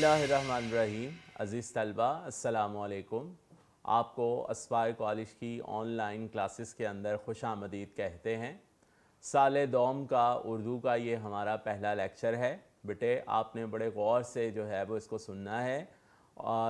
बिस्मिल्लाहिर्रहमानिर्रहीम। अज़ीज़ तलबा, अस्सलामुअलैकुम। आपको अस्पायर कॉलेज की ऑनलाइन क्लासेस के अंदर खुश आमदीद कहते हैं। साल दोम का उर्दू का ये हमारा पहला लेक्चर है। बेटे आपने बड़े गौर से जो है वो इसको सुनना है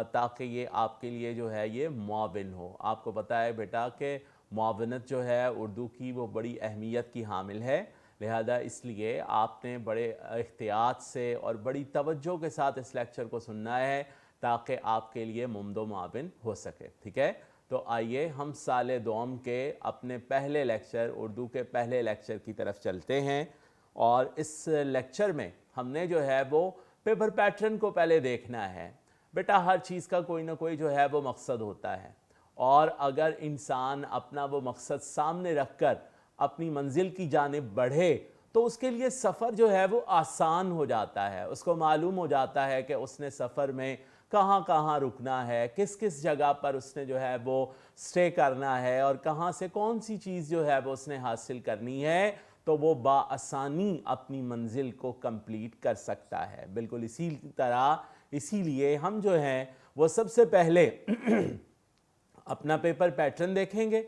ताकि ये आपके लिए जो है ये मुआविन हो। आपको पता है बेटा कि मुआवनत जो है उर्दू की वो बड़ी अहमियत की हामिल है, लिहाजा इसलिए आपने बड़े एहतियात से और बड़ी तवज्जो के साथ इस लेक्चर को सुनना है ताकि आपके लिए मुमदो मुआविन हो सके। ठीक है, तो आइए हम साल दोम के अपने पहले लेक्चर, उर्दू के पहले लेक्चर की तरफ चलते हैं। और इस लेक्चर में हमने जो है वो पेपर पैटर्न को पहले देखना है। बेटा हर चीज़ का कोई ना कोई जो है वो मकसद होता है, और अगर इंसान अपना वो मकसद सामने रखकर अपनी मंजिल की जानिब बढ़े तो उसके लिए सफ़र जो है वो आसान हो जाता है। उसको मालूम हो जाता है कि उसने सफ़र में कहाँ कहाँ रुकना है, किस किस जगह पर उसने जो है वो स्टे करना है, और कहाँ से कौन सी चीज़ जो है वो उसने हासिल करनी है, तो वो बाआसानी अपनी मंजिल को कंप्लीट कर सकता है। बिल्कुल इसी तरह, इसीलिए हम जो हैं वो सबसे पहले अपना पेपर पैटर्न देखेंगे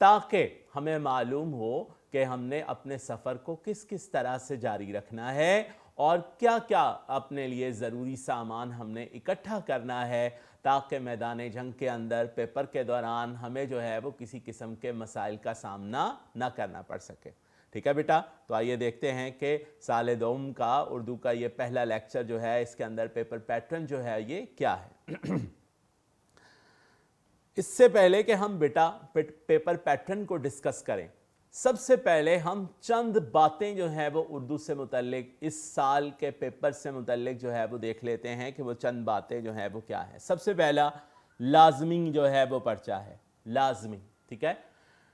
ताकि हमें मालूम हो कि हमने अपने सफ़र को किस किस तरह से जारी रखना है और क्या क्या अपने लिए ज़रूरी सामान हमने इकट्ठा करना है, ताकि मैदान जंग के अंदर पेपर के दौरान हमें जो है वो किसी किस्म के मसाइल का सामना ना करना पड़ सके। ठीक है बेटा, तो आइए देखते हैं कि साल दोम का उर्दू का ये पहला लेक्चर जो है इसके अंदर पेपर पैटर्न जो है ये क्या है। इससे पहले कि हम बेटा पेपर पैटर्न को डिस्कस करें, सबसे पहले हम चंद बातें जो है वो उर्दू से मुतल्लिक, इस साल के पेपर से मुतल्लिक जो है वो देख लेते हैं कि वो चंद बातें जो है वो क्या है। सबसे पहला लाजमी जो है वो पर्चा है, लाजमी। ठीक है,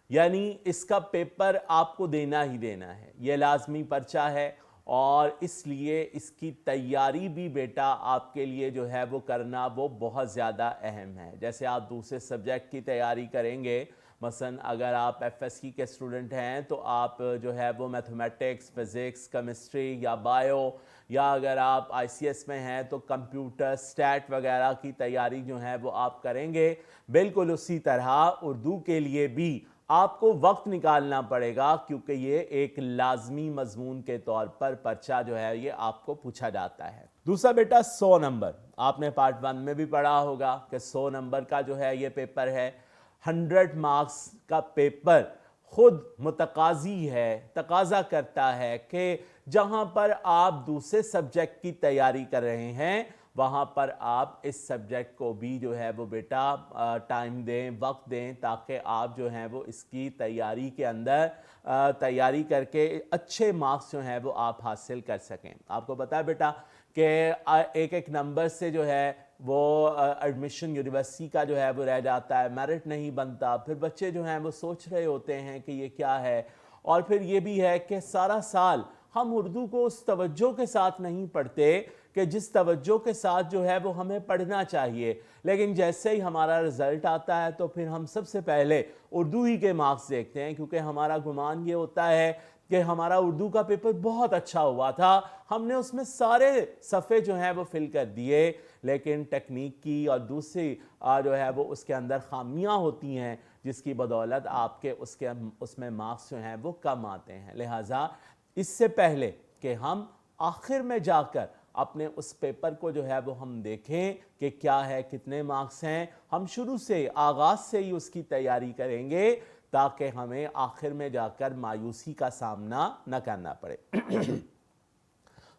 यानी इसका पेपर आपको देना ही देना है, ये लाजमी पर्चा है, और इसलिए इसकी तैयारी भी बेटा आपके लिए जो है वो करना वो बहुत ज़्यादा अहम है। जैसे आप दूसरे सब्जेक्ट की तैयारी करेंगे, मसलन अगर आप एफएससी के स्टूडेंट हैं तो आप जो है वो मैथमेटिक्स, फिज़िक्स, केमिस्ट्री या बायो, या अगर आप आईसीएस में हैं तो कंप्यूटर, स्टैट वगैरह की तैयारी जो है वो आप करेंगे। बिल्कुल उसी तरह उर्दू के लिए भी आपको वक्त निकालना पड़ेगा, क्योंकि ये एक लाजमी मजमून के तौर पर पर्चा जो है ये आपको पूछा जाता है। दूसरा बेटा 100 नंबर, आपने पार्ट 1 में भी पढ़ा होगा कि 100 नंबर का जो है ये पेपर है। 100 मार्क्स का पेपर खुद मुतकाजी है, तकाजा करता है कि जहां पर आप दूसरे सब्जेक्ट की तैयारी कर रहे हैं वहाँ पर आप इस सब्जेक्ट को भी जो है वो बेटा टाइम दें, वक्त दें, ताकि आप जो हैं वो इसकी तैयारी के अंदर तैयारी करके अच्छे मार्क्स जो हैं वो आप हासिल कर सकें। आपको पता है बेटा कि एक एक नंबर से जो है वो एडमिशन यूनिवर्सिटी का जो है वो रह जाता है, मेरिट नहीं बनता। फिर बच्चे जो हैं वो सोच रहे होते हैं कि ये क्या है, और फिर ये भी है कि सारा साल हम उर्दू को उस तवज्जो के साथ नहीं पढ़ते कि जिस तवज्जो के साथ जो है वो हमें पढ़ना चाहिए। लेकिन जैसे ही हमारा रिज़ल्ट आता है तो फिर हम सबसे पहले उर्दू ही के मार्क्स देखते हैं, क्योंकि हमारा गुमान ये होता है कि हमारा उर्दू का पेपर बहुत अच्छा हुआ था, हमने उसमें सारे सफ़े जो हैं वो फिल कर दिए, लेकिन टेक्निक की और दूसरी जो है वो उसके अंदर खामियां होती हैं, जिसकी बदौलत आपके उसमें मार्क्स जो हैं वो कम आते हैं। लिहाजा इससे पहले कि हम आखिर में जाकर अपने उस पेपर को जो है वो हम देखें कि क्या है, कितने मार्क्स हैं, हम शुरू से आगाज़ से ही उसकी तैयारी करेंगे ताकि हमें आखिर में जाकर मायूसी का सामना न करना पड़े।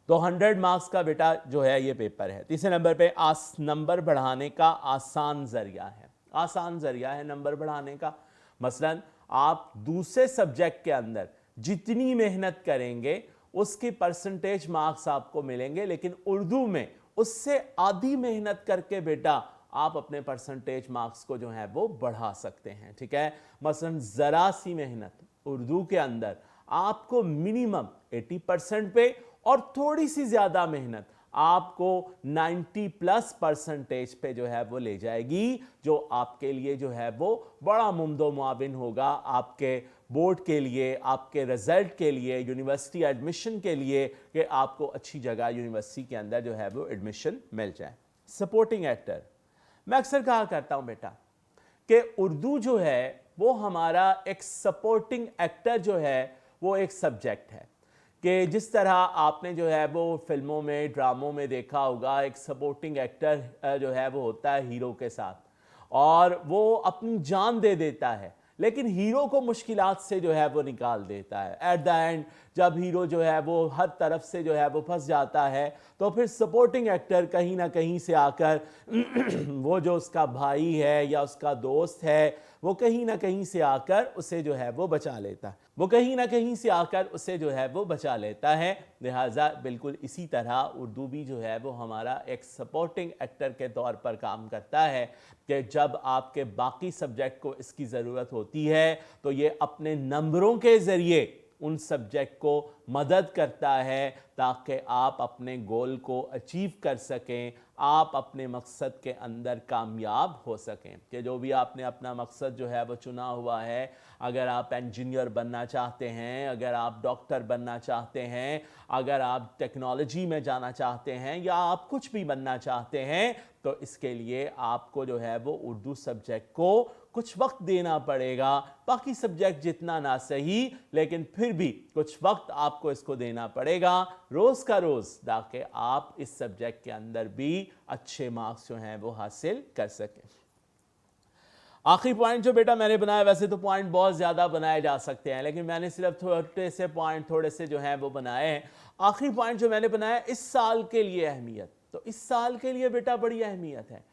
तो 100 मार्क्स का बेटा जो है ये पेपर है। तीसरे नंबर पे नंबर बढ़ाने का आसान ज़रिया है, आसान ज़रिया है नंबर बढ़ाने का। मसलन आप दूसरे सब्जेक्ट के अंदर जितनी मेहनत करेंगे उसकी परसेंटेज मार्क्स आपको मिलेंगे, लेकिन उर्दू में उससे आधी मेहनत करके बेटा आप अपने परसेंटेज मार्क्स को जो है वो बढ़ा सकते हैं। ठीक है, मसलन ज़रा सी मेहनत उर्दू के अंदर आपको मिनिमम 80% पे, और थोड़ी सी ज़्यादा मेहनत आपको 90+ % पे जो है वो ले जाएगी, जो आपके लिए जो है वो बड़ा मुमदो मुआविन होगा, आपके बोर्ड के लिए, आपके रिजल्ट के लिए, यूनिवर्सिटी एडमिशन के लिए, कि आपको अच्छी जगह यूनिवर्सिटी के अंदर जो है वो एडमिशन मिल जाए। Supporting actor. मैं अक्सर कहा करता हूं बेटा कि उर्दू जो है वो हमारा एक सपोर्टिंग एक्टर जो है वो एक सब्जेक्ट है, कि जिस तरह आपने जो है वो फिल्मों में ड्रामों में देखा होगा, एक सपोर्टिंग एक्टर जो है वो होता है हीरो के साथ और वो अपनी जान दे देता है, लेकिन हीरो को मुश्किलात से जो है वो निकाल देता है। एट द एंड जब हीरो जो है वो हर तरफ से जो है वो फंस जाता है तो फिर सपोर्टिंग एक्टर कहीं ना कहीं से आकर वो जो उसका भाई है या उसका दोस्त है वो कहीं ना कहीं से आकर उसे जो है वो बचा लेता है, वो कहीं ना कहीं से आकर उसे जो है वो बचा लेता है। लिहाजा बिल्कुल इसी तरह उर्दू भी जो है वो हमारा एक सपोर्टिंग एक्टर के तौर पर काम करता है कि जब आपके बाकी सब्जेक्ट को इसकी ज़रूरत होती है तो ये अपने नंबरों के ज़रिए उन सब्जेक्ट को मदद करता है ताकि आप अपने गोल को अचीव कर सकें, आप अपने मकसद के अंदर कामयाब हो सकें। कि जो भी आपने अपना मकसद जो है वो चुना हुआ है, अगर आप इंजीनियर बनना चाहते हैं, अगर आप डॉक्टर बनना चाहते हैं, अगर आप टेक्नोलॉजी में जाना चाहते हैं या आप कुछ भी बनना चाहते हैं, तो इसके लिए आपको जो है वो उर्दू सब्जेक्ट को कुछ वक्त देना पड़ेगा। बाकी सब्जेक्ट जितना ना सही, लेकिन फिर भी कुछ वक्त आपको इसको देना पड़ेगा रोज का रोज, ताकि आप इस सब्जेक्ट के अंदर भी अच्छे मार्क्स जो हैं वो हासिल कर सकें। आखिरी पॉइंट जो बेटा मैंने बनाया, वैसे तो पॉइंट बहुत ज़्यादा बनाए जा सकते हैं, लेकिन मैंने सिर्फ थोड़े से पॉइंट थोड़े से जो हैं वो बनाए हैं। आखिरी पॉइंट जो मैंने बनाया, इस साल के लिए अहमियत। तो इस साल के लिए बेटा बड़ी अहमियत है।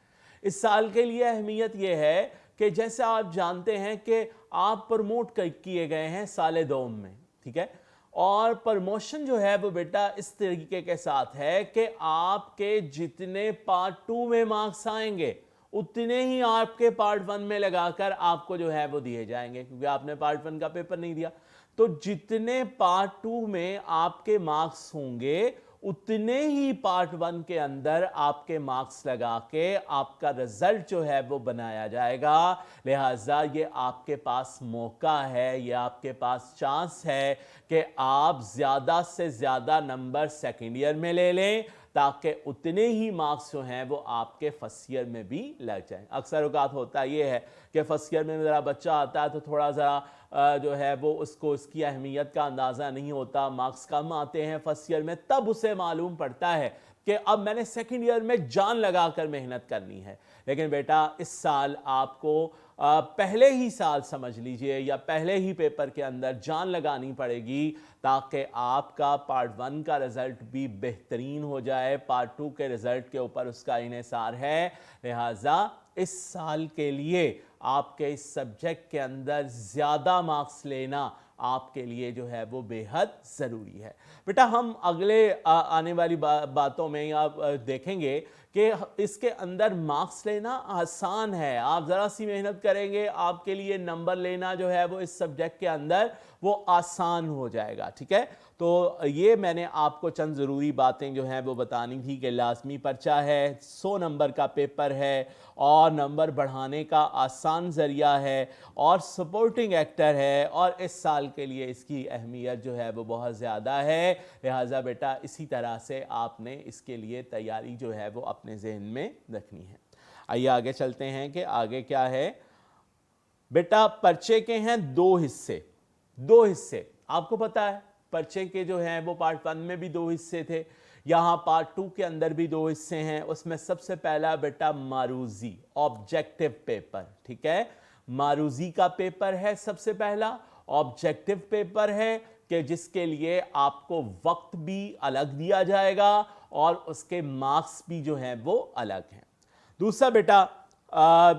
इस साल के लिए अहमियत यह है कि जैसे आप जानते हैं कि आप प्रमोट किए गए हैं साल दोम में, ठीक है, और प्रमोशन जो है वो बेटा इस तरीके के साथ है कि आपके जितने पार्ट 2 में मार्क्स आएंगे उतने ही आपके पार्ट 1 में लगाकर आपको जो है वो दिए जाएंगे, क्योंकि आपने पार्ट 1 का पेपर नहीं दिया। तो जितने पार्ट 2 में आपके मार्क्स होंगे उतने ही पार्ट 1 के अंदर आपके मार्क्स लगा के आपका रिजल्ट जो है वो बनाया जाएगा। लिहाजा ये आपके पास मौका है, ये आपके पास चांस है कि आप ज़्यादा से ज़्यादा नंबर सेकेंड ईयर में ले लें ताकि उतने ही मार्क्स जो हैं वो आपके फर्स्ट ईयर में भी लग जाएं। अक्सर औकात होता ये है कि फर्स्ट ईयर में ज़रा बच्चा आता है तो थोड़ा ज़रा जो है वो उसको इसकी अहमियत का अंदाज़ा नहीं होता, मार्क्स कम आते हैं फर्स्ट ईयर में, तब उसे मालूम पड़ता है कि अब मैंने सेकेंड ईयर में जान लगाकर मेहनत करनी है। लेकिन बेटा इस साल आपको पहले ही साल समझ लीजिए या पहले ही पेपर के अंदर जान लगानी पड़ेगी ताकि आपका पार्ट 1 का रिजल्ट भी बेहतरीन हो जाए, पार्ट 2 के रिजल्ट के ऊपर उसका इन्हिसार है। लिहाजा इस साल के लिए आपके इस सब्जेक्ट के अंदर ज़्यादा मार्क्स लेना आपके लिए जो है वो बेहद ज़रूरी है। बेटा हम अगले आने वाली बातों में आप देखेंगे कि इसके अंदर मार्क्स लेना आसान है। आप ज़रा सी मेहनत करेंगे, आपके लिए नंबर लेना जो है वो इस सब्जेक्ट के अंदर वो आसान हो जाएगा, ठीक है। तो ये मैंने आपको चंद ज़रूरी बातें जो हैं वो बतानी थी कि लाजमी पर्चा है, 100 नंबर का पेपर है और नंबर बढ़ाने का आसान ज़रिया है और सपोर्टिंग एक्टर है, और इस साल के लिए इसकी अहमियत जो है वो बहुत ज़्यादा है। लिहाजा बेटा इसी तरह से आपने इसके लिए तैयारी जो है वो अपने जहन में रखनी है। आइए आगे चलते हैं कि आगे क्या है। बेटा पर्चे के हैं 2 हिस्से, 2 हिस्से आपको पता है। पर्चे के जो हैं वो पार्ट 1 में भी 2 हिस्से थे, यहाँ पार्ट 2 के अंदर भी 2 हिस्से हैं। उसमें सबसे पहला बेटा मारूजी ऑब्जेक्टिव पेपर, ठीक है। मारूजी का पेपर है सबसे पहला, ऑब्जेक्टिव पेपर है कि जिसके लिए आपको वक्त भी अलग दिया जाएगा और उसके मार्क्स भी जो हैं वो अलग हैं। दूसरा बेटा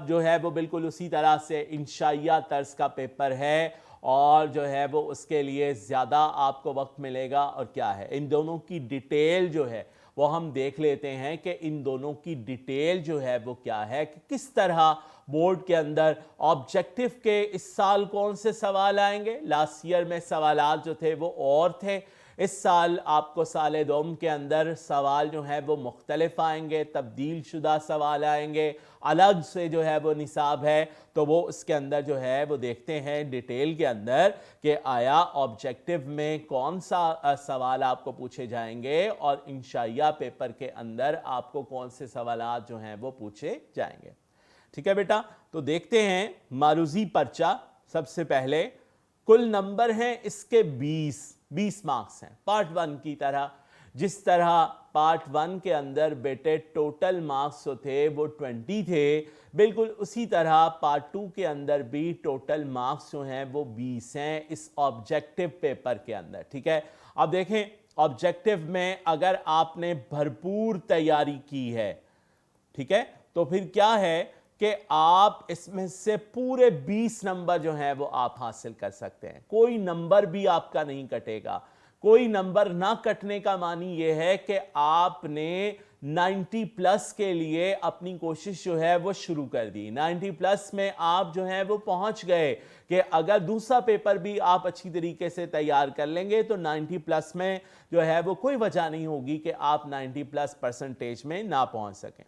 जो है वो बिल्कुल उसी तरह से इंशाइया तर्ज का पेपर है और जो है वो उसके लिए ज़्यादा आपको वक्त मिलेगा। और क्या है, इन दोनों की डिटेल जो है वो हम देख लेते हैं कि इन दोनों की डिटेल जो है वो क्या है, कि किस तरह बोर्ड के अंदर ऑब्जेक्टिव के इस साल कौन से सवाल आएंगे। लास्ट ईयर में सवालात जो थे वो और थे, इस साल आपको साल दोम के अंदर सवाल जो है वो मुख्तलिफ आएंगे, तब्दील शुदा सवाल आएंगे, अलग से जो है वो निसाब है, तो वो उसके अंदर जो है वो देखते हैं डिटेल के अंदर कि आया ऑब्जेक्टिव में कौन सा सवाल आपको पूछे जाएंगे और इंशाइया पेपर के अंदर आपको कौन से सवालात जो हैं वो पूछे जाएंगे। ठीक है बेटा, तो देखते हैं मारूजी पर्चा। सबसे पहले कुल नंबर हैं इसके 20 मार्क्स हैं पार्ट 1 की तरह। जिस तरह पार्ट 1 के अंदर बेटे टोटल मार्क्स जो थे वो 20 थे, बिल्कुल उसी तरह पार्ट 2 के अंदर भी टोटल मार्क्स जो हैं वो 20 हैं इस ऑब्जेक्टिव पेपर के अंदर। ठीक है, अब देखें ऑब्जेक्टिव में अगर आपने भरपूर तैयारी की है, ठीक है, तो फिर क्या है कि आप इसमें से पूरे 20 नंबर जो हैं वो आप हासिल कर सकते हैं। कोई नंबर भी आपका नहीं कटेगा। कोई नंबर ना कटने का मानी ये है कि आपने 90 प्लस के लिए अपनी कोशिश जो है वो शुरू कर दी। 90 प्लस में आप जो है वो पहुंच गए कि अगर दूसरा पेपर भी आप अच्छी तरीके से तैयार कर लेंगे तो 90 प्लस में जो है वो कोई वजह नहीं होगी कि आप 90 प्लस परसेंटेज में ना पहुंच सकें।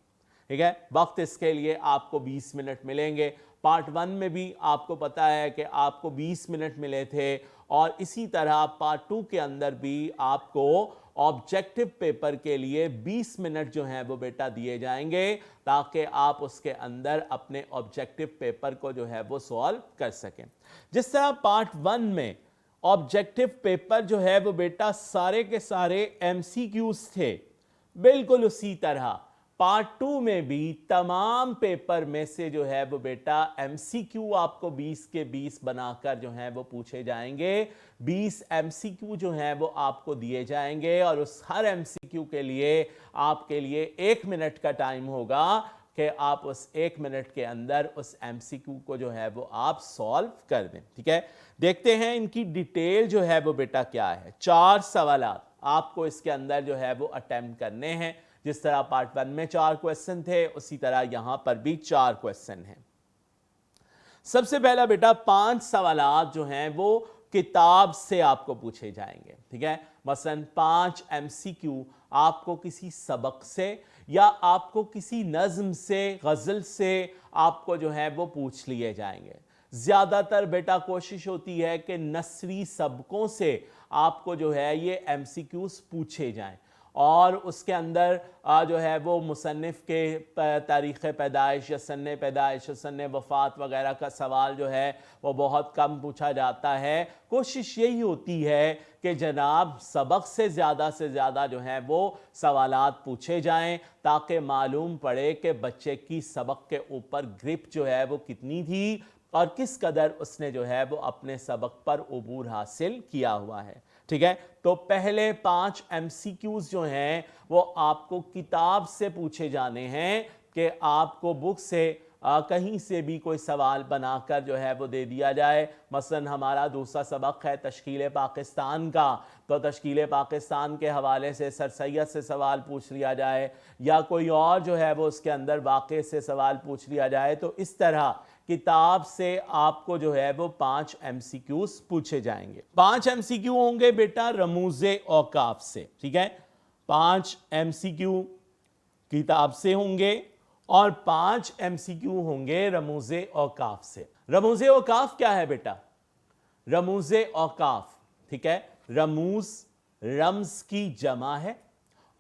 ठीक है, वक्त इसके लिए आपको 20 मिनट मिलेंगे। पार्ट 1 में भी आपको पता है कि आपको 20 मिनट मिले थे और इसी तरह पार्ट 2 के अंदर भी आपको ऑब्जेक्टिव पेपर के लिए 20 मिनट जो हैं वो बेटा दिए जाएंगे ताकि आप उसके अंदर अपने ऑब्जेक्टिव पेपर को जो है वो सॉल्व कर सकें। जिस तरह पार्ट 1 में ऑब्जेक्टिव पेपर जो है वो बेटा सारे के सारे एमसीक्यूज थे, बिल्कुल उसी तरह पार्ट 2 में भी तमाम पेपर में से जो है वो बेटा एमसीक्यू आपको 20 के 20 बनाकर जो है वो पूछे जाएंगे। 20 एमसीक्यू जो है वो आपको दिए जाएंगे और उस हर एमसीक्यू के लिए आपके लिए 1 मिनट का टाइम होगा कि आप उस 1 मिनट के अंदर उस एमसीक्यू को जो है वो आप सॉल्व कर दें। ठीक है, देखते हैं इनकी डिटेल जो है वो बेटा क्या है। 4 सवालात आपको इसके अंदर जो है वो अटेम्प्ट करने हैं। जिस तरह पार्ट 1 में 4 क्वेश्चन थे उसी तरह यहां पर भी 4 क्वेश्चन हैं। सबसे पहला बेटा 5 सवालात जो हैं वो किताब से आपको पूछे जाएंगे। ठीक है, मसलन 5 एमसीक्यू आपको किसी सबक से या आपको किसी नज्म से, गजल से आपको जो है वो पूछ लिए जाएंगे। ज्यादातर बेटा कोशिश होती है कि नस्री सबकों से आपको जो है ये एमसीक्यूज पूछे जाएं और उसके अंदर जो है वो मुसन्निफ के तारीख़ पैदाइश या सन्ने पैदाइश या सन्ने वफ़ात वगैरह का सवाल जो है वो बहुत कम पूछा जाता है। कोशिश यही होती है कि जनाब सबक से ज़्यादा जो है वो सवालात पूछे जाएं ताकि मालूम पड़े कि बच्चे की सबक के ऊपर ग्रिप जो है वो कितनी थी और किस कदर उसने जो है वो अपने सबक पर उबूर हासिल किया हुआ है। ठीक है, तो पहले 5 एमसीक्यूज जो हैं वो आपको किताब से पूछे जाने हैं कि आपको बुक से कहीं से भी कोई सवाल बनाकर जो है वो दे दिया जाए। मसलन हमारा दूसरा सबक है तश्कील पाकिस्तान का, तो तश्कील पाकिस्तान के हवाले से सर सैयद से सवाल पूछ लिया जाए या कोई और जो है वो उसके अंदर वाक़े से सवाल पूछ लिया जाए। तो इस तरह किताब से आपको जो है वो 5 एमसीक्यूज पूछे जाएंगे। 5 एमसीक्यू होंगे बेटा रमूज़े औकाफ से। ठीक है, 5 एमसीक्यू किताब से होंगे और 5 एमसीक्यू होंगे रमूज़े औकाफ से। रमूज़े औकाफ क्या है बेटा? रमूज़े औकाफ, ठीक है, रमूज रम्स की जमा है,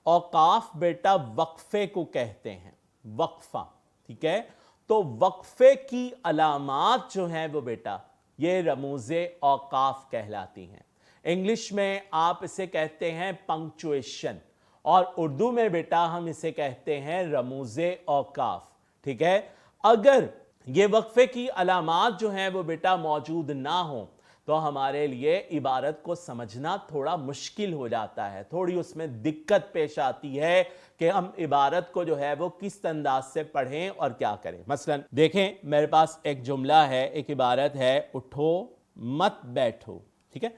औकाफ बेटा वक्फे को कहते हैं, वक्फा। ठीक है, तो वक्फे की अलामात जो हैं वो बेटा ये रमूज़े औकाफ कहलाती हैं। इंग्लिश में आप इसे कहते हैं पंक्चुएशन और उर्दू में बेटा हम इसे कहते हैं रमूज़े औकाफ। ठीक है, अगर ये वक्फे की अलामात जो हैं वो बेटा मौजूद ना हो तो हमारे लिए इबारत को समझना थोड़ा मुश्किल हो जाता है, थोड़ी उसमें दिक्कत पेश आती है कि हम इबारत को जो है वो किस अंदाज से पढ़ें और क्या करें। मसलन देखें, मेरे पास एक जुमला है, एक इबारत है, उठो मत बैठो। ठीक है,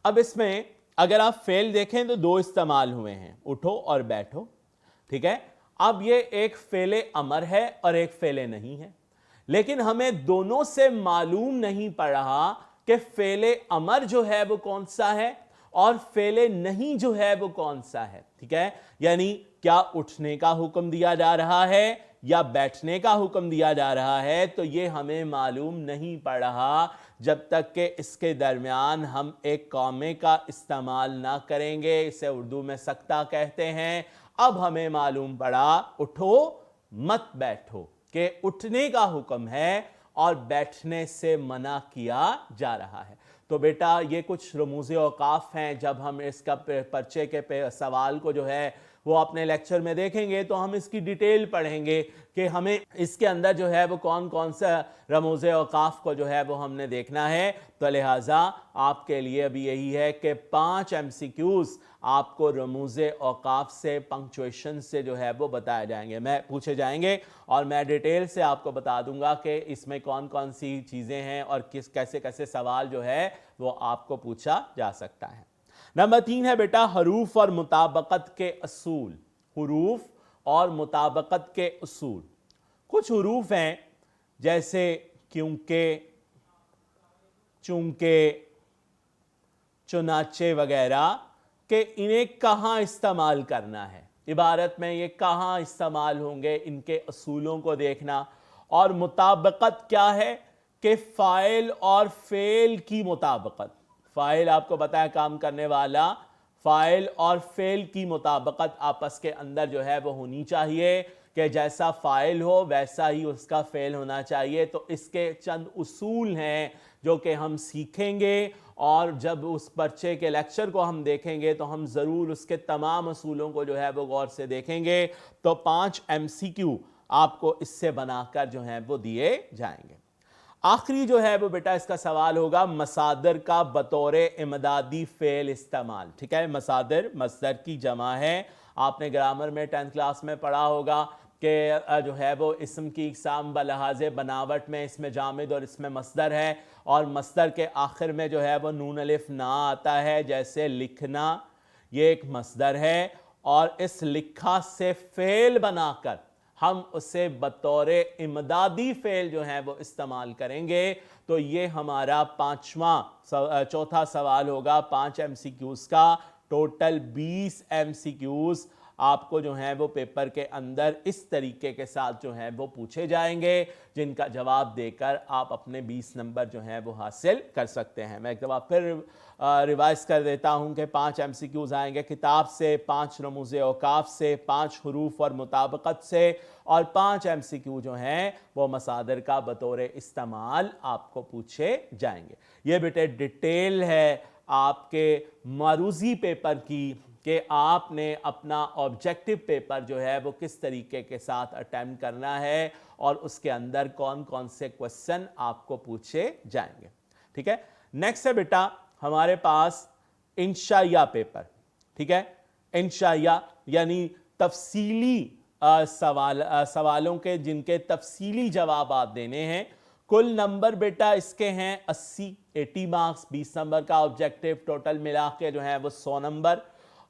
अब इसमें अगर आप फेल देखें तो 2 इस्तेमाल हुए हैं, उठो और बैठो। ठीक है, अब ये एक फेले अमर है और एक फेले नहीं है, लेकिन हमें दोनों से मालूम नहीं पड़ रहा कि फेले अमर जो है वो कौन सा है और फेले नहीं जो है वो कौन सा है, ठीक है। यानी क्या उठने का हुक्म दिया जा रहा है या बैठने का हुक्म दिया जा रहा है, तो ये हमें मालूम नहीं पड़ रहा जब तक कि इसके दरमियान हम एक कॉमे का इस्तेमाल ना करेंगे। इसे उर्दू में सख्ता कहते हैं। अब हमें मालूम पड़ा उठो मत बैठो, कि उठने का हुक्म है और बैठने से मना किया जा रहा है। तो बेटा ये कुछ रमूज़े औकाफ हैं। जब हम इसका पर्चे के सवाल को जो है वो अपने लेक्चर में देखेंगे तो हम इसकी डिटेल पढ़ेंगे कि हमें इसके अंदर जो है वो कौन कौन सा रमूज़े औकाफ को जो है वो हमने देखना है। तो लिहाजा आपके लिए अभी यही है कि 5 MCQs आपको रमूज़े औकाफ से, पंक्चुएशन से जो है वो बताए जाएंगे, मैं पूछे जाएंगे, और मैं डिटेल से आपको बता दूंगा कि इसमें कौन कौन सी चीज़ें हैं और किस कैसे कैसे सवाल जो है वो आपको पूछा जा सकता है। नंबर 3 है बेटा हरूफ और मुताबकत के असूल। हरूफ और मुताबकत के असूल, कुछ हरूफ हैं जैसे क्योंकि, चूंकि, चुनाचे वगैरह, कि इन्हें कहाँ इस्तेमाल करना है, इबारत में ये कहाँ इस्तेमाल होंगे, इनके असूलों को देखना। और मुताबकत क्या है कि फ़ाइल और फ़ेल की मुताबकत। फ़ाइल आपको पता है काम करने वाला, फ़ाइल और फ़ेल की मुताबकत आपस के अंदर जो है वो होनी चाहिए कि जैसा फ़ाइल हो वैसा ही उसका फ़ेल होना चाहिए। तो इसके चंद उसूल हैं जो कि हम सीखेंगे, और जब उस पर्चे के लेक्चर को हम देखेंगे तो हम ज़रूर उसके तमाम असूलों को जो है वो गौर से देखेंगे। तो 5 MCQ आपको इससे बनाकर जो है वो दिए जाएंगे। आखिरी जो है वो बेटा इसका सवाल होगा मसादर का बतौर इमदादी फ़ेल इस्तेमाल, ठीक है। मसादर मस्दर की जमा है। आपने ग्रामर में 10th क्लास में पढ़ा होगा कि जो है वो इसम की इक़साम बलहाज़े बनावट में इसमें जामिद और इसमें मस्दर है, और मस्दर के आखिर में जो है वो नून अलिफ ना आता है। जैसे लिखना, ये एक मस्दर है, और इस लिखा से फ़ेल बनाकर हम उसे बतौर इमदादी फ़ेल जो है वो इस्तेमाल करेंगे। तो ये हमारा चौथा सवाल होगा 5 MCQs का। टोटल 20 MCQs आपको जो है वो पेपर के अंदर इस तरीके के साथ जो है वो पूछे जाएंगे, जिनका जवाब देकर आप अपने 20 नंबर जो हैं वो हासिल कर सकते हैं। मैं एक दफ़ा फिर रिवाइज कर देता हूं कि 5 MCQs आएंगे किताब से, 5 रमूज़े औकाफ से, 5 हरूफ और मुताबकत से, और 5 MCQ जो हैं वो मसादर का बतौर इस्तेमाल आपको पूछे जाएंगे। ये बेटे डिटेल है आपके मारूजी पेपर की कि आपने अपना ऑब्जेक्टिव पेपर जो है वो किस तरीके के साथ अटेम्प्ट करना है और उसके अंदर कौन कौन से क्वेश्चन आपको पूछे जाएंगे, ठीक है। नेक्स्ट है बेटा हमारे पास इंशाइया पेपर, ठीक है। इंशाइया यानी तफसीली सवालों के जिनके तफसीली जवाब आप देने हैं। कुल नंबर बेटा इसके हैं 80 मार्क्स, 20 नंबर का ऑब्जेक्टिव, टोटल मिला के जो है वो 100 नंबर।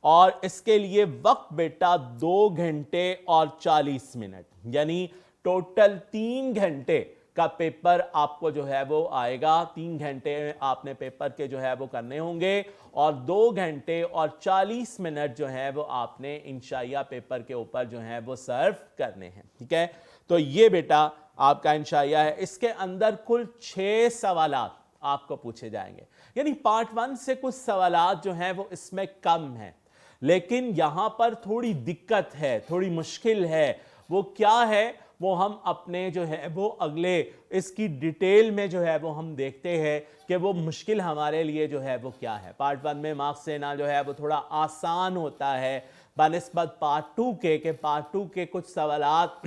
और इसके लिए वक्त बेटा 2 घंटे और 40 मिनट, यानी टोटल 3 घंटे का पेपर आपको जो है वो आएगा। 3 घंटे आपने पेपर के जो है वो करने होंगे, और 2 घंटे और 40 मिनट जो है वो आपने इंशाइया पेपर के ऊपर जो है वो सर्व करने हैं, ठीक है। तो ये बेटा आपका इंशाइया है। इसके अंदर कुल 6 सवालात आपको पूछे जाएंगे, यानी पार्ट 1 से कुछ सवालात जो हैं वो इसमें कम हैं, लेकिन यहां पर थोड़ी दिक्कत है, थोड़ी मुश्किल है। वो क्या है वो हम अपने जो है वो अगले इसकी डिटेल में जो है वो हम देखते हैं कि वो मुश्किल हमारे लिए जो है वो क्या है। पार्ट 1 में मार्क्स देना जो है वो थोड़ा आसान होता है बनिस्बत पार्ट 2 के पार्ट 2 के कुछ सवालात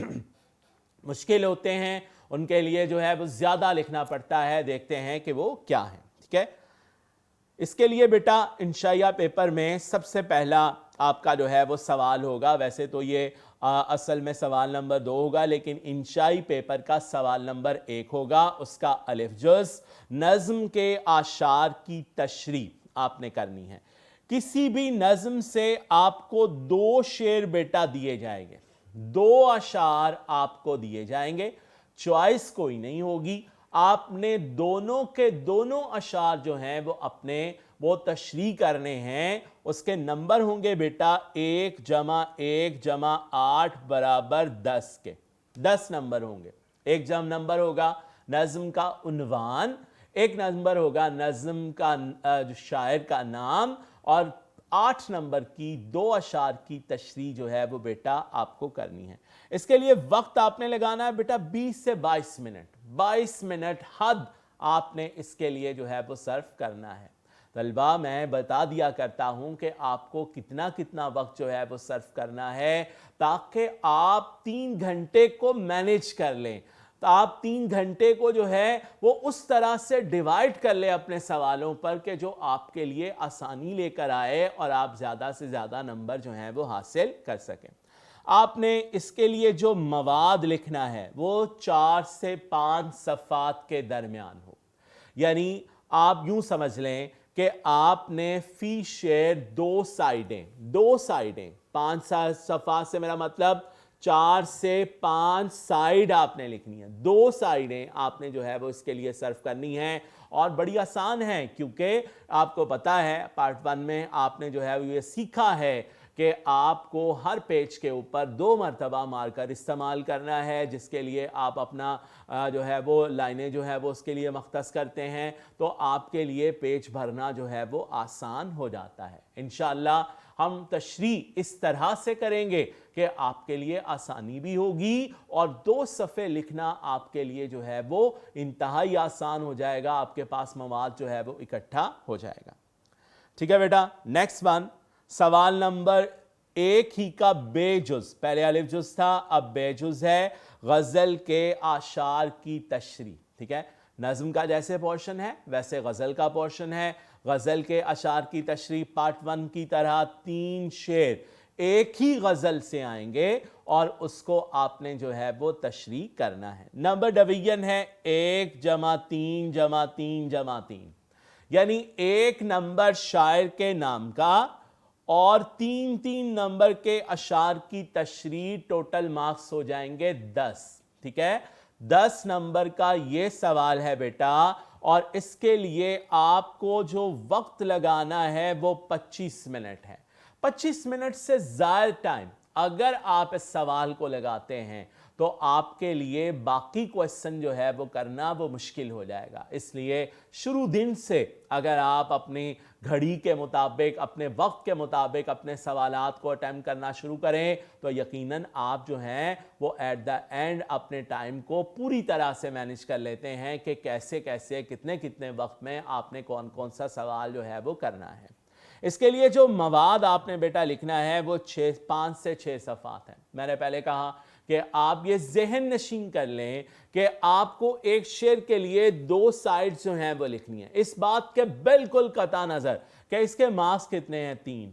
मुश्किल होते हैं, उनके लिए जो है वो ज़्यादा लिखना पड़ता है। देखते हैं कि वो क्या है, ठीक है। इसके लिए बेटा इंशाइया पेपर में सबसे पहला आपका जो है वो सवाल होगा, वैसे तो ये असल में सवाल नंबर 2 होगा, लेकिन इंशाई पेपर का सवाल नंबर 1 होगा। उसका अलिफ जुज़ नज़्म के आशार की तशरीह आपने करनी है। किसी भी नज़्म से आपको 2 शेर बेटा दिए जाएंगे, 2 अशार आपको दिए जाएंगे, चॉइस कोई नहीं होगी। आपने दोनों के दोनों अशार जो हैं वो अपने वो तशरीह करने हैं, उसके नंबर होंगे बेटा 1 जमा 1 जमा 8 बराबर 10 के 10 नंबर होंगे। एक जम नंबर होगा नज़्म का उन्वान, एक नंबर होगा नज़्म का जो शायर का नाम, और 8 नंबर की 2 अशार की तशरीह जो है वो बेटा आपको करनी है। इसके लिए वक्त आपने लगाना है बेटा 20 से 22 मिनट, 22 मिनट हद आपने इसके लिए जो है वो सर्व करना है। तलबा मैं बता दिया करता हूं कि आपको कितना कितना वक्त जो है वो सर्व करना है, ताकि आप 3 घंटे को मैनेज कर लें। तो आप 3 घंटे को जो है वो उस तरह से डिवाइड कर ले अपने सवालों पर कि जो आपके लिए आसानी लेकर आए और आप ज़्यादा से ज़्यादा नंबर जो हैं वो हासिल कर सकें। आपने इसके लिए जो मवाद लिखना है वो 4 से 5 सफ़ात के दरमियान हो, यानी आप यूं समझ लें कि आपने फी शेर 2 साइडें 5 सफ़ा से मेरा मतलब 4 से 5 साइड आपने लिखनी है, 2 साइडें आपने जो है वो इसके लिए सर्व करनी है। और बड़ी आसान है, क्योंकि आपको पता है पार्ट 1 में आपने जो है वो ये सीखा है कि आपको हर पेज के ऊपर 2 मरतबा मार्कर इस्तेमाल करना है, जिसके लिए आप अपना जो है वो लाइनें जो है वो उसके लिए मख्तस करते हैं, तो आपके लिए पेज भरना जो है वो आसान हो जाता है। इंशाअल्लाह हम तशरीह इस तरह से करेंगे कि आपके लिए आसानी भी होगी और 2 सफ़े लिखना आपके लिए जो है वो इंतहाई आसान हो जाएगा, आपके पास मवाद जो है वो इकट्ठा हो जाएगा। ठीक है बेटा, नेक्स्ट वन, सवाल नंबर 1 ही का बेजुज, पहले अलिफ जुज था अब बेजुज है, गज़ल के आशार की तशरीह। ठीक है, नज़्म का जैसे पोर्शन है वैसे गज़ल का पोर्शन है। गज़ल के अशार की तशरीह पार्ट 1 की तरह 3 शेर एक ही गज़ल से आएंगे और उसको आपने जो है वो तशरीह करना है। नंबर डिवीजन है 1 जमा 3 जमा 3 जमा 3, यानी 1 नंबर शायर के नाम का और 3-3 नंबर के अशार की तशरीह, टोटल मार्क्स हो जाएंगे 10। ठीक है, 10 नंबर का ये सवाल है बेटा, और इसके लिए आपको जो वक्त लगाना है वो 25 मिनट है। 25 मिनट से ज़्यादा टाइम अगर आप इस सवाल को लगाते हैं तो आपके लिए बाकी क्वेश्चन जो है वो करना वो मुश्किल हो जाएगा। इसलिए शुरू दिन से अगर आप अपनी घड़ी के मुताबिक, अपने वक्त के मुताबिक अपने सवालात को अटेम्प्ट करना शुरू करें तो यकीनन आप जो हैं वो एट द एंड अपने टाइम को पूरी तरह से मैनेज कर लेते हैं कि कैसे कैसे कितने कितने वक्त में आपने कौन कौन सा सवाल जो है वो करना है। इसके लिए जो मवाद आपने बेटा लिखना है वो 5 से 6 सफ़ात है। मैंने पहले कहा कि आप ये जहन नशीन कर लें कि आपको एक शेर के लिए 2 साइड्स जो हैं वो लिखनी है। इस बात के बिल्कुल कता नज़र कि इसके मार्क्स कितने हैं 3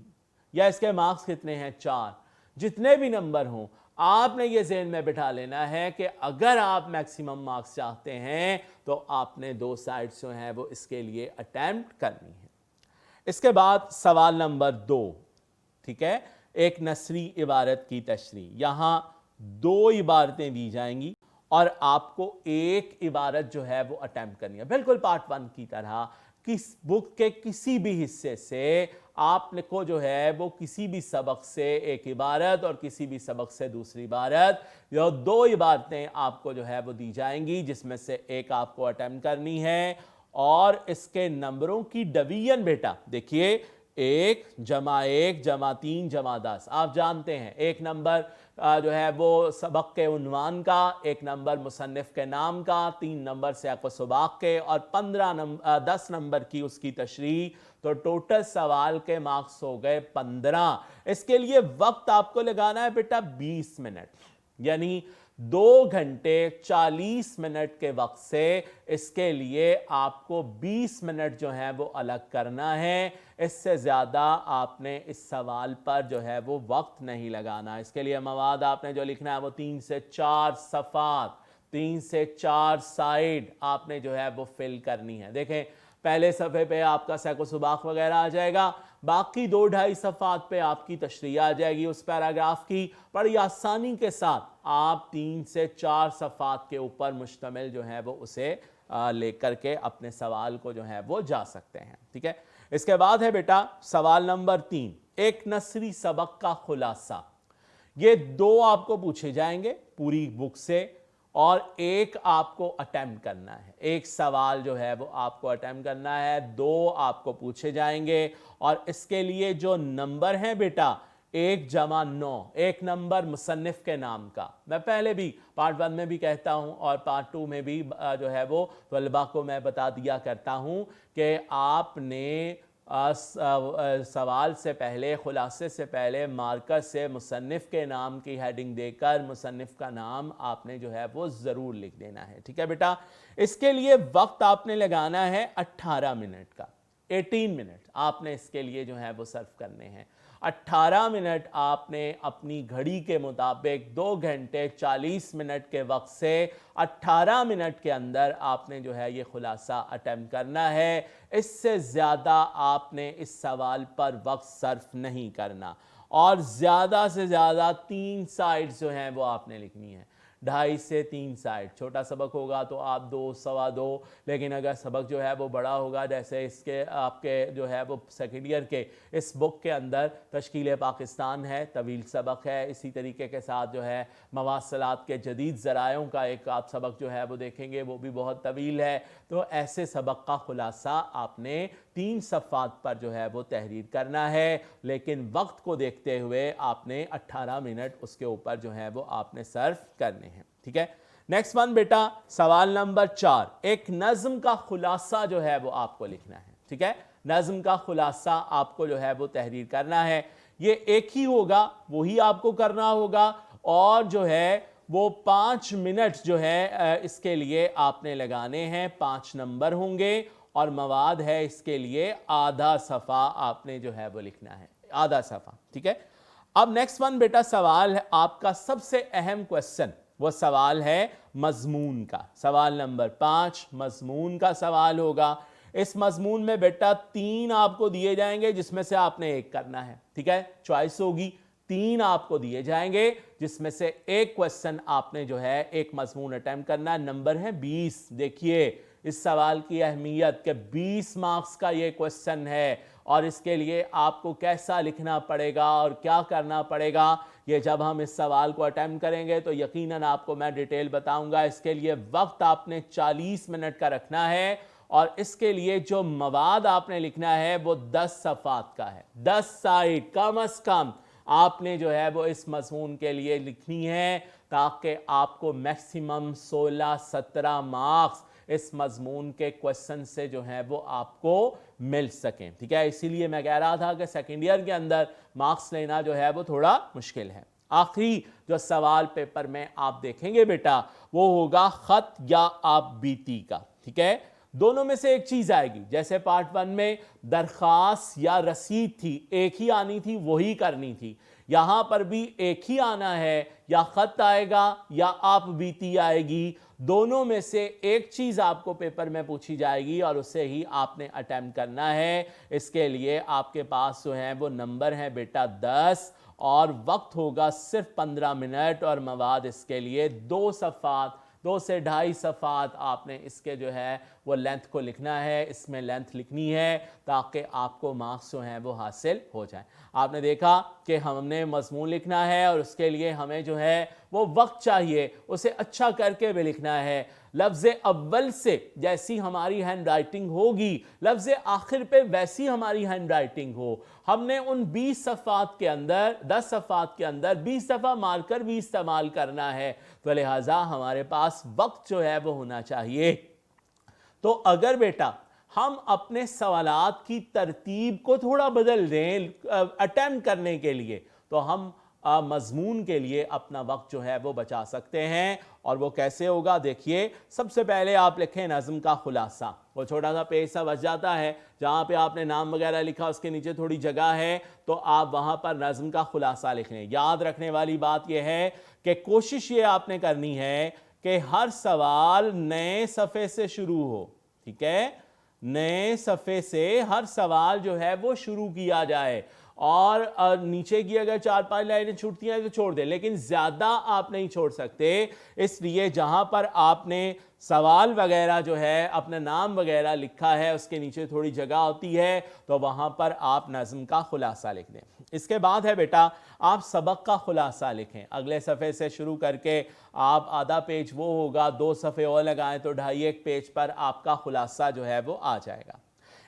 या इसके मार्क्स कितने हैं 4, जितने भी नंबर हों आपने ये जहन में बिठा लेना है कि अगर आप मैक्सिमम मार्क्स चाहते हैं तो आपने 2 साइड्स जो हैं वो इसके लिए अटेम्प्ट करनी है। इसके बाद सवाल नंबर 2, ठीक है, एक नसरी इबारत की तशरीह। यहां 2 इबारतें दी जाएंगी और आपको एक इबारत जो है वो अटेम्प्ट करनी है, बिल्कुल पार्ट 1 की तरह। किस बुक के किसी भी हिस्से से आपको जो है वो किसी भी सबक से एक इबारत और किसी भी सबक से दूसरी इबारत, या 2 इबारतें आपको जो है वो दी जाएंगी, जिसमें से एक आपको अटेम्प्ट करनी है। और इसके नंबरों की डिवीजन बेटा देखिए 1 जमा 1 जमा 3 जमा 10। आप जानते हैं एक नंबर जो है वो सबक के उन्वान का, एक नंबर मुसन्निफ के नाम का, 3 नंबर सियाक़ व सुबाक़ के और 10 नंबर की उसकी तशरीह। तो टोटल सवाल के मार्क्स हो गए 15। इसके लिए वक्त आपको लगाना है बेटा 20 मिनट, यानी 2 घंटे 40 मिनट के वक्त से इसके लिए आपको 20 मिनट जो है वो अलग करना है। इससे ज़्यादा आपने इस सवाल पर जो है वो वक्त नहीं लगाना। इसके लिए मवाद आपने जो लिखना है वो 3 से 4 सफ़ात, 3 से 4 साइड आपने जो है वो फिल करनी है। देखें पहले सफ़े पे आपका सैको सुबाख वगैरह आ जाएगा, बाकी 2-2.5 सफ़ात पे आपकी तशरीह आ जाएगी उस पैराग्राफ की। बड़ी आसानी के साथ आप 3 से 4 सफ़ात के ऊपर मुश्तमिल जो है वो उसे लेकर के अपने सवाल को जो है वो जा सकते हैं। ठीक है, इसके बाद है बेटा सवाल नंबर 3, एक नसरी सबक का खुलासा। ये 2 आपको पूछे जाएंगे पूरी बुक से और एक आपको अटेम्प्ट करना है। एक सवाल जो है वो आपको अटेम्प्ट करना है, 2 आपको पूछे जाएंगे और इसके लिए जो नंबर है बेटा 1+9, 1 नंबर मुसन्निफ के नाम का। मैं पहले भी पार्ट 1 में भी कहता हूं और पार्ट 2 में भी जो है वो तलबा को मैं बता दिया करता हूं कि आपने सवाल से पहले, खुलासे से पहले मार्कर से मुसन्निफ के नाम की हेडिंग देकर मुसन्निफ का नाम आपने जो है वो ज़रूर लिख देना है। ठीक है बेटा। इसके लिए वक्त आपने लगाना है 18 मिनट का, 18 मिनट आपने इसके लिए जो है वो सर्व करने हैं। 18 मिनट आपने अपनी घड़ी के मुताबिक 2 घंटे 40 मिनट के वक्त से 18 मिनट के अंदर आपने जो है ये खुलासा अटेम्प्ट करना है। इससे ज़्यादा आपने इस सवाल पर वक्त सर्फ नहीं करना और ज़्यादा से ज़्यादा 3 साइड्स जो हैं वो आपने लिखनी है। 2.5 से 3 साइड। छोटा सबक होगा तो आप 2, सवा 2, लेकिन अगर सबक जो है वो बड़ा होगा, जैसे इसके आपके जो है वो सेकेंड ईयर के इस बुक के अंदर तश्कील पाकिस्तान है, तवील सबक है। इसी तरीके के साथ जो है मवासलात के जदीद ज़रायों का एक आप सबक जो है वो देखेंगे, वो भी बहुत तवील है। तो ऐसे सबक का खुलासा आपने 3 सफ़ात पर जो है वो तहरीर करना है, लेकिन वक्त को देखते हुए आपने 18 मिनट उसके ऊपर जो है वो आपने सर्व करने हैं। ठीक है। नेक्स्ट वन बेटा सवाल नंबर 4, एक नज़्म का खुलासा जो है वो आपको लिखना है। ठीक है। नज़्म का खुलासा आपको जो है वो तहरीर करना है। ये एक ही होगा, वही आपको करना होगा और जो है वो 5 मिनट जो है इसके लिए आपने लगाने हैं। 5 नंबर होंगे और मवाद है इसके लिए आधा सफ़ा आपने जो है वो लिखना है, आधा सफ़ा। ठीक है। अब नेक्स्ट वन बेटा सवाल है आपका सबसे अहम क्वेश्चन, वो सवाल है मजमून का। सवाल नंबर 5 मजमून का सवाल होगा। इस मजमून में बेटा 3 आपको दिए जाएंगे जिसमें से आपने एक करना है। ठीक है, चॉइस होगी। 3 आपको दिए जाएंगे जिसमें से एक क्वेश्चन आपने जो है एक मजमून अटेम्प्ट करना है। नंबर है 20। देखिए इस सवाल की अहमियत के 20 मार्क्स का ये क्वेश्चन है और इसके लिए आपको कैसा लिखना पड़ेगा और क्या करना पड़ेगा, ये जब हम इस सवाल को अटेम्प्ट करेंगे तो यकीनन आपको मैं डिटेल बताऊंगा। इसके लिए वक्त आपने 40 मिनट का रखना है और इसके लिए जो मवाद आपने लिखना है वो 10 सफ़ात का है। 10 साइड कम अज कम आपने जो है वो इस मजमून के लिए लिखनी है ताकि आपको मैक्सिमम 16-17 मार्क्स इस मजमून के क्वेश्चन से जो है वो आपको मिल सकें। ठीक है, इसीलिए मैं कह रहा था कि सेकेंड ईयर के अंदर मार्क्स लेना जो है वो थोड़ा मुश्किल है। आखिरी जो सवाल पेपर में आप देखेंगे बेटा वो होगा खत या आप बीती का। ठीक है, दोनों में से एक चीज आएगी। जैसे पार्ट 1 में दरखास्त या रसीद थी, एक ही आनी थी, वही करनी थी। यहां पर भी एक ही आना है, या खत आएगा या आप बीती आएगी। दोनों में से एक चीज आपको पेपर में पूछी जाएगी और उसे ही आपने अटेम्प्ट करना है। इसके लिए आपके पास जो है वो नंबर है बेटा 10 और वक्त होगा सिर्फ 15 मिनट और मवाद इसके लिए 2 सफ़ात, 2 से 2.5 सफ़ात आपने इसके जो है वो लेंथ को लिखना है। इसमें लेंथ लिखनी है ताकि आपको मार्क्स जो हैं वो हासिल हो जाए। आपने देखा कि हमने मजमून लिखना है और उसके लिए हमें जो है वो वक्त चाहिए, उसे अच्छा करके भी लिखना है। लफ्ज़ अव्वल से जैसी हमारी हैंड राइटिंग होगी, लफ्ज़ आखिर पे वैसी हमारी हैंड राइटिंग हो। हमने उन 20 सफ़ात के अंदर, 10 सफ़ात के अंदर 20 दफ़ा मार्कर भी इस्तेमाल करना है, तो लिहाजा हमारे पास वक्त जो है वो होना चाहिए। तो अगर बेटा हम अपने सवालात की तरतीब को थोड़ा बदल दें अटेम्प्ट करने के लिए, तो हम मजमून के लिए अपना वक्त जो है वो बचा सकते हैं। और वो कैसे होगा, देखिए सबसे पहले आप लिखें नज़्म का खुलासा। वो छोटा सा पेज सा बच जाता है जहाँ पे आपने नाम वगैरह लिखा, उसके नीचे थोड़ी जगह है तो आप वहाँ पर नज़्म का खुलासा लिख लें। याद रखने वाली बात यह है कि कोशिश ये आपने करनी है कि हर सवाल नए सफ़े से शुरू हो। ठीक है, नए सफ़े से हर सवाल जो है वो शुरू किया जाए और नीचे की अगर 4-5 लाइनें छूटती हैं तो छोड़ दें, लेकिन ज़्यादा आप नहीं छोड़ सकते। इसलिए जहाँ पर आपने सवाल वगैरह जो है, अपना नाम वगैरह लिखा है, उसके नीचे थोड़ी जगह होती है, तो वहाँ पर आप नज़्म का खुलासा लिख दें। इसके बाद है बेटा, आप सबक का खुलासा लिखें। अगले सफ़े से शुरू करके आप आधा पेज वो होगा, 2 सफ़े और लगाएं तो 2.5 पेज पर आपका खुलासा जो है वो आ जाएगा।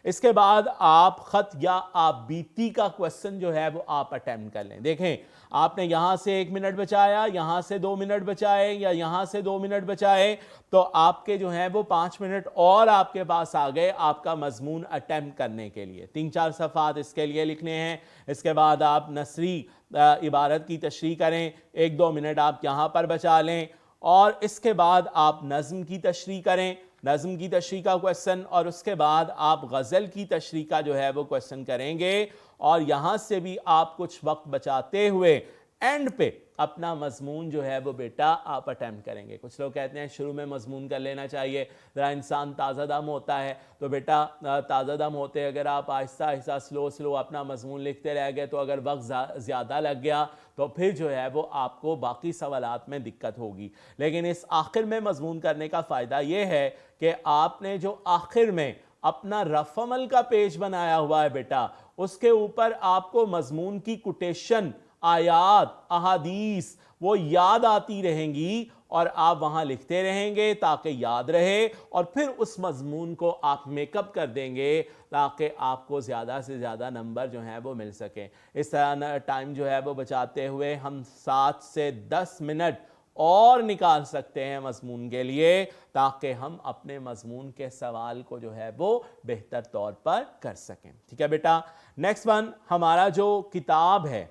इसके बाद आप ख़त या आप बीती का क्वेश्चन जो है वो आप अटेम्प्ट कर लें। देखें, आपने यहाँ से 1 मिनट बचाया, यहाँ से 2 मिनट बचाए या यहाँ से 2 मिनट बचाए, तो आपके जो है वो 5 मिनट और आपके पास आ गए आपका मजमून अटेम्प्ट करने के लिए। 3-4 सफ़ात इसके लिए लिखने हैं। इसके बाद आप नसरी इबारत की तशरीह करें, 1-2 मिनट आप यहाँ पर बचा लें, और इसके बाद आप नज़्म की तशरीह करें, नज़्म की तशरीह का क्वेश्चन, और उसके बाद आप गज़ल की तशरीह का जो है वो क्वेश्चन करेंगे। और यहाँ से भी आप कुछ वक्त बचाते हुए एंड पे अपना मजमून जो है वो बेटा आप अटेम्प्ट करेंगे। कुछ लोग कहते हैं शुरू में मजमून कर लेना चाहिए, ज़रा इंसान ताज़ा दम होता है, तो बेटा ताज़ा दम होते अगर आप आहिस्ता आहिस्ता स्लो अपना मजमून लिखते रह गए, तो अगर वक्त ज़्यादा लग गया तो फिर जो है वो आपको बाकी सवालात में दिक्कत होगी। लेकिन इस आखिर में मजमून करने का फ़ायदा ये है कि आपने जो आखिर में अपना रफ अमल का पेज बनाया हुआ है बेटा, उसके ऊपर आपको मजमून की कोटेशन, आयात, अहादीस वो याद आती रहेंगी और आप वहां लिखते रहेंगे ताकि याद रहे, और फिर उस मजमून को आप मेकअप कर देंगे ताकि आपको ज़्यादा से ज़्यादा नंबर जो हैं वो मिल सकें। इस तरह टाइम जो है वो बचाते हुए हम 7 से 10 मिनट और निकाल सकते हैं मजमून के लिए, ताकि हम अपने मजमून के सवाल को जो है वो बेहतर तौर पर कर सकें। ठीक है बेटा। नेक्स्ट वन, हमारा जो किताब है,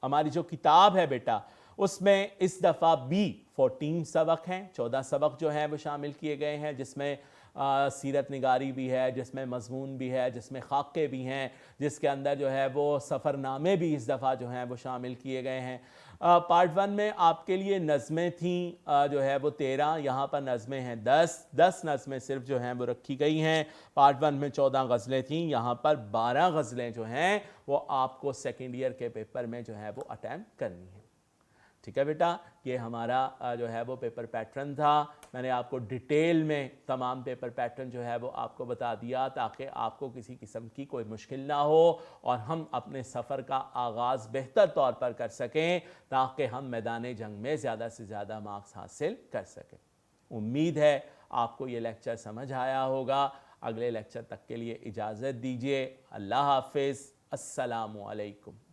हमारी जो किताब है बेटा, उसमें इस दफ़ा भी 14 सबक हैं, 14 सबक जो हैं वो शामिल किए गए हैं, जिसमें सीरत निगारी भी है, जिसमें मजमून भी है, जिसमें खाके भी हैं, जिसके अंदर जो है वो सफ़रनामे भी इस दफ़ा जो हैं वो शामिल किए गए हैं। पार्ट 1 में आपके लिए नज़में थीं जो है वो 13, यहाँ पर नज़में हैं 10 नज़में सिर्फ जो हैं वो रखी गई हैं। पार्ट 1 में 14 गज़लें थीं, यहाँ पर 12 गज़लें जो हैं वो आपको सेकेंड ईयर के पेपर में जो है वो अटैम्प्ट करनी है। ठीक है बेटा, ये हमारा जो है वो पेपर पैटर्न था। मैंने आपको डिटेल में तमाम पेपर पैटर्न जो है वो आपको बता दिया ताकि आपको किसी किस्म की कोई मुश्किल ना हो और हम अपने सफ़र का आगाज़ बेहतर तौर पर कर सकें, ताकि हम मैदान जंग में ज़्यादा से ज़्यादा मार्क्स हासिल कर सकें। उम्मीद है आपको ये लेक्चर समझ आया होगा। अगले लेक्चर तक के लिए इजाज़त दीजिए। अल्लाह हाफ़िज़। अस्सलामु अलैकुम।